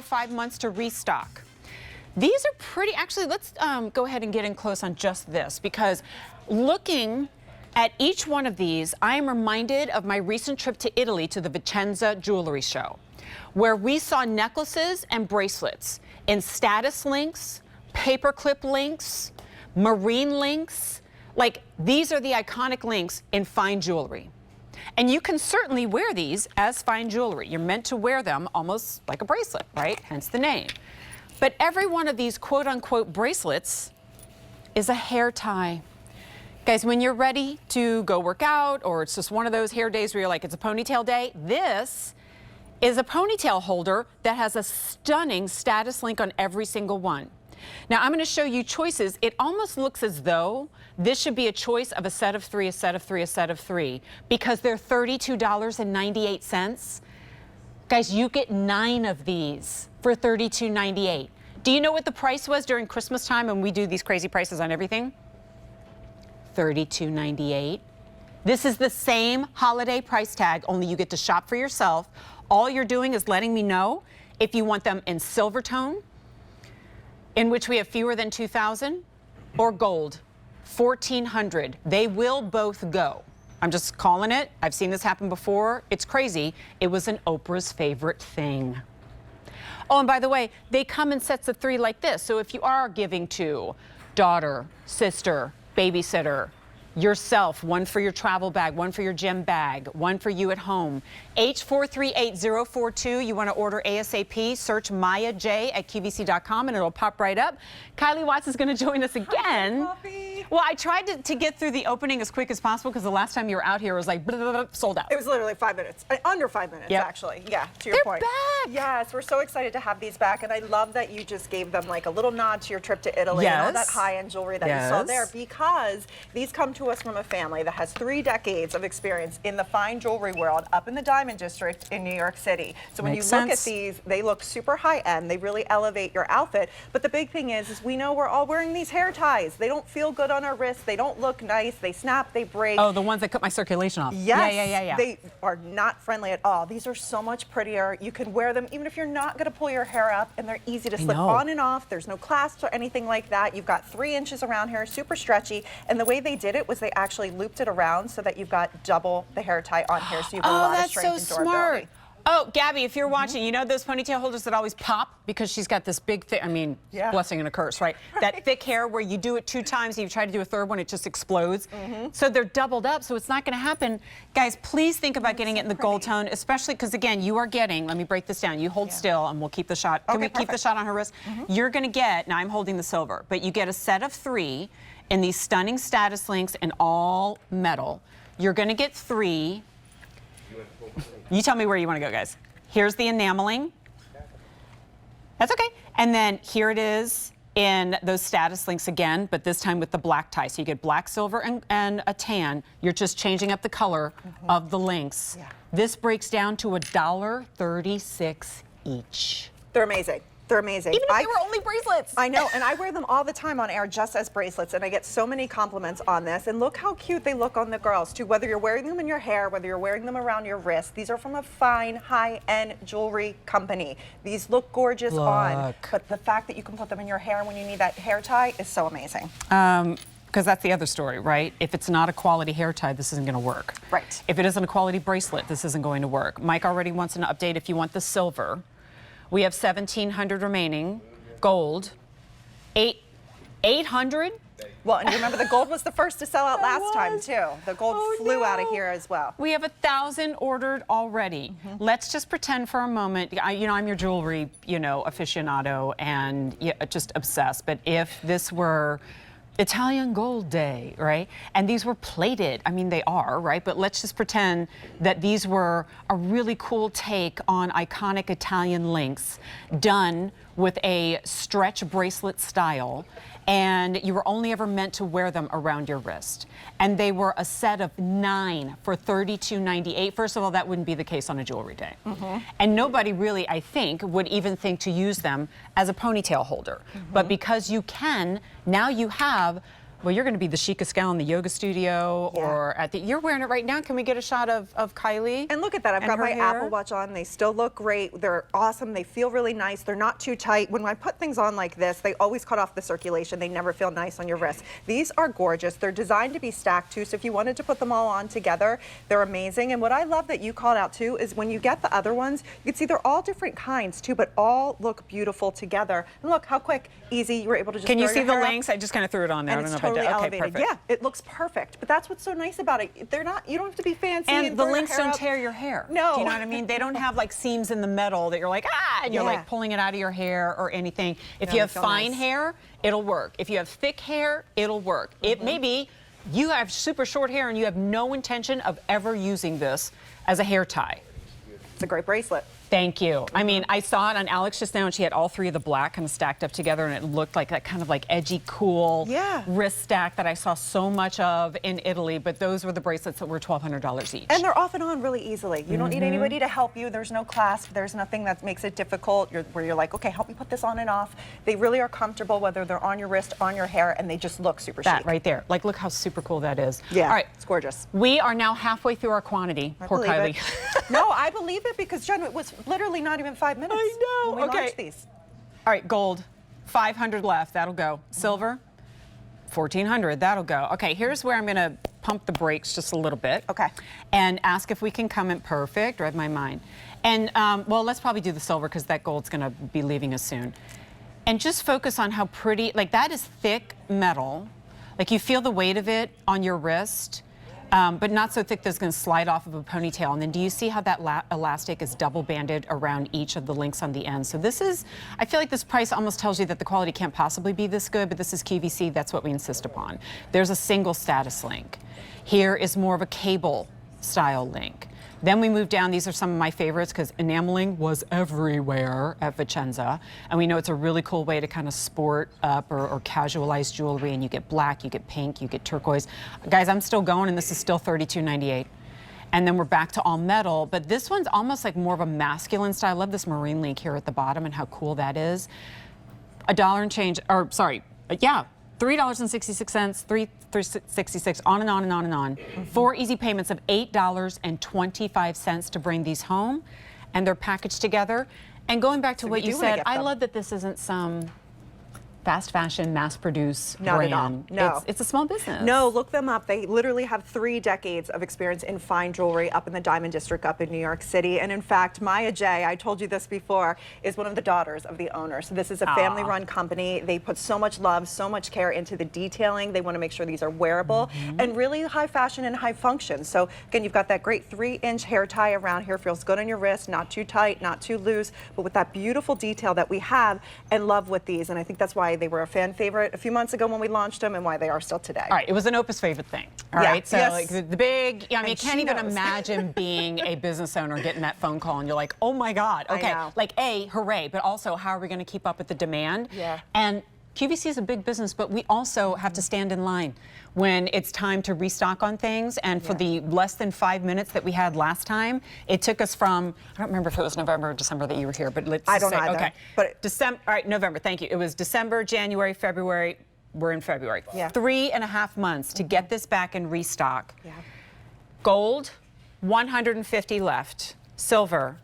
5 months to restock. These are pretty, actually, let's go ahead and get in close on just this, because looking at each one of these, I am reminded of my recent trip to Italy to the Vicenza Jewelry Show, where we saw necklaces and bracelets in status links, paperclip links, marine links. Like, these are the iconic links in fine jewelry. And you can certainly wear these as fine jewelry. You're meant to wear them almost like a bracelet, right? Hence the name. But every one of these quote-unquote bracelets is a hair tie. Guys, when you're ready to go work out, or it's just one of those hair days where you're like, it's a ponytail day, this is a ponytail holder that has a stunning status link on every single one. Now, I'm going to show you choices. It almost looks as though this should be a choice of a set of 3, a set of 3, a set of 3, because they're $32.98. Guys, you get 9 of these for $32.98. Do you know what the price was during Christmas time when we do these crazy prices on everything? $32.98. This is the same holiday price tag, only you get to shop for yourself. All you're doing is letting me know if you want them in silver tone, in which we have fewer than 2,000, or gold, 1,400. They will both go. I'm just calling it. I've seen this happen before. It's crazy. It was an Oprah's favorite thing. Oh, and by the way, they come in sets of 3 like this. So if you are giving to daughter, sister, babysitter, yourself, one for your travel bag, one for your gym bag, one for you at home. H438042, you want to order ASAP, search Maya J at QVC.com and it'll pop right up. Kylie Watts is going to join us again. Hi, well, I tried to get through the opening as quick as possible because the last time you were out here it was like blah, blah, blah, sold out. It was literally 5 minutes, under 5 minutes actually. Yeah, to your point. They're back. Yes, we're so excited to have these back, and I love that you just gave them like a little nod to your trip to Italy and all that high-end jewelry that you saw there, because these come to us from a family that has 3 decades of experience in the fine jewelry world up in the Diamond District in New York City. So when you look at these, they look super high-end. They really elevate your outfit. But the big thing is we know we're all wearing these hair ties. They don't feel good on our wrists. They don't look nice. They snap. They break. Oh, the ones that cut my circulation off. Yes. Yeah. They are not friendly at all. These are so much prettier. You can wear them even if you're not going to pull your hair up, and they're easy to slip on and off. There's no clasps or anything like that. You've got 3 inches around here, super stretchy. And the way they did it was they actually looped it around so that you've got double the hair tie on here, so you have a lot of strength and durability. Smart. Oh, Gabby, if you're watching, you know those ponytail holders that always pop because she's got this big thing, I mean, blessing and a curse, right? That thick hair where you do it 2 times and you try to do a 3rd one, it just explodes. So they're doubled up, so it's not gonna happen. Guys, please think about getting it in the gold tone, especially because again, you are getting, let me break this down. You hold still and we'll keep the shot. Can we keep the shot on her wrist? You're gonna get, now I'm holding the silver, but you get a set of 3 in these stunning status links in all metal. You're gonna get 3. You tell me where you want to go, guys. Here's the enameling. That's okay. And then here it is in those status links again, but this time with the black tie. So you get black, silver, and a tan. You're just changing up the color of the links. This breaks down to $1.36 each. They're amazing. They're amazing. Even if they were only bracelets. I know, and I wear them all the time on air just as bracelets, and I get so many compliments on this. And look how cute they look on the girls, too. Whether you're wearing them in your hair, whether you're wearing them around your wrist, these are from a fine, high-end jewelry company. These look gorgeous on, but the fact that you can put them in your hair when you need that hair tie is so amazing. Because that's the other story, right? If it's not a quality hair tie, this isn't going to work. Right. If it isn't a quality bracelet, this isn't going to work. Mike already wants an update if you want the silver. We have 1,700 remaining. Gold, 800. Well, and remember the gold was the first to sell out last time too. The gold flew out of here as well. We have 1,000 ordered already. Let's just pretend for a moment, you know, I'm your jewelry, you know, aficionado and just obsessed. But if this were Italian Gold Day, right? And these were plated. I mean, they are, right? But let's just pretend that these were a really cool take on iconic Italian links done with a stretch bracelet style, and you were only ever meant to wear them around your wrist. And they were a set of 9 for $32.98. First of all, that wouldn't be the case on a jewelry day. And nobody really, I think, would even think to use them as a ponytail holder. But because you can, now you have Well, you're going to be the chicest gal in the yoga studio or at the, you're wearing it right now. Can we get a shot of Kylie? And look at that, I've got my Apple Watch on. They still look great. They're awesome. They feel really nice. They're not too tight. When I put things on like this, they always cut off the circulation. They never feel nice on your wrist. These are gorgeous. They're designed to be stacked too, so if you wanted to put them all on together, they're amazing. And what I love that you called out too is when you get the other ones, you can see they're all different kinds too, but all look beautiful together. And look how quick, easy, you were able to just Can you see the links? I just kind of threw it on there. And I don't it's know totally if I did. elevated. Okay, perfect. Yeah, it looks perfect. But that's what's so nice about it. They're not, you don't have to be fancy. And the links don't tear your hair. No. Do you know what I mean? They don't have like seams in the metal that you're like, ah, and you're like pulling it out of your hair or anything. If you have fine hair, it'll work. If you have thick hair, it'll work. It may be you have super short hair and you have no intention of ever using this as a hair tie. It's a great bracelet. Thank you. I mean, I saw it on Alex just now, and she had all three of the black kind of stacked up together, and it looked like that kind of like edgy, cool wrist stack that I saw so much of in Italy. But those were the bracelets that were $1,200 each. And they're off and on really easily. You don't need anybody to help you. There's no clasp. There's nothing that makes it difficult where you're like, okay, help me put this on and off. They really are comfortable, whether they're on your wrist, on your hair, and they just look super chic. That right there. Like, look how super cool that is. Yeah. All right. It's gorgeous. We are now halfway through our quantity. Poor Kylie. No, I believe it because, Jen, it was literally not even 5 minutes. I know. When we launched these. All right, gold, 500 left. That'll go. Silver, 1,400. That'll go. Okay, here's where I'm going to pump the brakes just a little bit. Okay. And ask if we can come in perfect. Read my mind. And, well, let's probably do the silver because that gold's going to be leaving us soon. And just focus on how pretty, like that is thick metal. Like you feel the weight of it on your wrist. But not so thick that it's going to slide off of a ponytail. And then do you see how that elastic is double banded around each of the links on the end? So this is, I feel like this price almost tells you that the quality can't possibly be this good, but this is QVC, that's what we insist upon. There's a single status link. Here is more of a cable style link. Then we move down. These are some of my favorites because enameling was everywhere at Vicenza. And we know it's a really cool way to kind of sport up or casualize jewelry. And you get black, you get pink, you get turquoise. Guys, I'm still going, and this is still $32.98. And then we're back to all metal. But this one's almost like more of a masculine style. I love this marine link here at the bottom and how cool that is. $1 and change, or sorry, $3.66, $3.66, on and on and on and on. 4 easy payments of $8.25 to bring these home, and they're packaged together. And going back to what you said, I love that this isn't some fast fashion, mass produce brand. Not at all. No. It's a small business. No, look them up. They literally have 3 decades of experience in fine jewelry up in the Diamond District up in New York City. And in fact, Maya J, I told you this before, is one of the daughters of the owner. So this is a family-run company. They put so much love, so much care into the detailing. They want to make sure these are wearable and really high fashion and high function. So again, you've got that great 3-inch hair tie around here. Feels good on your wrist, not too tight, not too loose, but with that beautiful detail that we have and love with these. And I think that's why they were a fan favorite a few months ago when we launched them and why they are still today. All right, it was an Opus favorite thing. All right, so like the big, I mean, you can't even imagine being a business owner getting that phone call and you're like, oh my God, okay, like A, hooray, but also how are we going to keep up with the demand? Yeah. And QVC is a big business, but we also have to stand in line when it's time to restock on things. And for the less than 5 minutes that we had last time, it took us from, I don't remember if it was November or December that you were here, but let's I don't say, either, okay. But December, all right, November, thank you. It was December, January, February, we're in February. 3.5 months to get this back in restock. Gold, 150 left. Silver,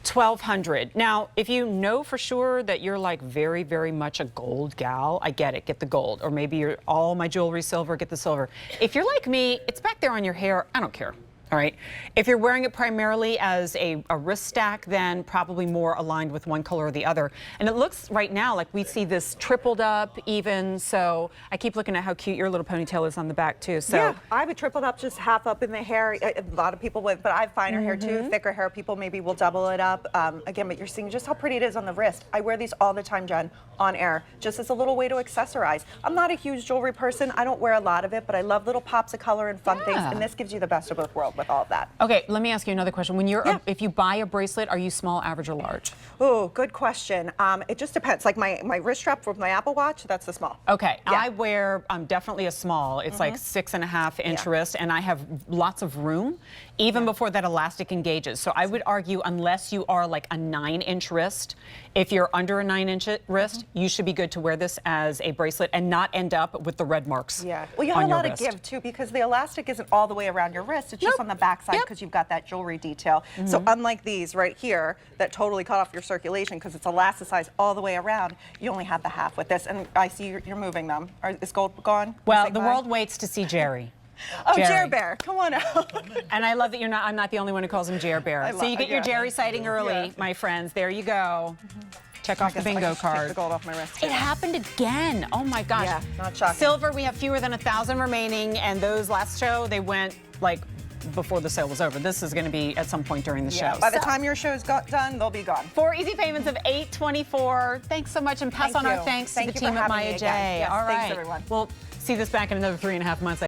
1,200. Now, if you know for sure that you're like very, very much a gold gal, I get it, get the gold. Or maybe you're all my jewelry silver, get the silver. If you're like me, it's back there on your hair, I don't care. All right. If you're wearing it primarily as a wrist stack, then probably more aligned with one color or the other. And it looks right now like we see this tripled up even. So I keep looking at how cute your little ponytail is on the back too. So yeah, I have it tripled up, just half up in the hair. A lot of people would, but I have finer hair too, thicker hair. People maybe will double it up. Again, but you're seeing just how pretty it is on the wrist. I wear these all the time, Jen, on air, just as a little way to accessorize. I'm not a huge jewelry person. I don't wear a lot of it, but I love little pops of color and fun things. And this gives you the best of both worlds. with all of that. Okay, let me ask you another question. When you're, if you buy a bracelet, are you small, average, or large? Oh, good question. It just depends. Like my wrist strap with my Apple Watch, that's the small. Okay, I wear definitely a small. It's like 6.5 inch wrist, and I have lots of room, even before that elastic engages. So I would argue, unless you are like a 9-inch wrist, if you're under a 9-inch wrist, you should be good to wear this as a bracelet and not end up with the red marks. Yeah. Well, you have a lot of give too, because the elastic isn't all the way around your wrist. It's just on the back side because you've got that jewelry detail. So unlike these right here that totally cut off your circulation because it's elasticized all the way around, you only have the half with this. And I see you're moving them. Is gold gone? Well, the world waits to see Jerry. Oh, Jer Bear, come on out. And I love that I'm not the only one who calls him Jer Bear. So you get your Jerry sighting early, my friends. There you go. Check off the bingo card. Take the gold off my wrist. It happened again. Oh my gosh. Yeah, not shocking. Silver, we have fewer than 1,000 remaining, and those last show, they went like before the sale was over. This is going to be at some point during the show. By the time your show's done, they'll be gone. 4 easy payments of $824. Thanks so much, and pass on our thanks to the team at Maya J. Yes, all right. Thanks, everyone. We'll see this back in another 3.5 months.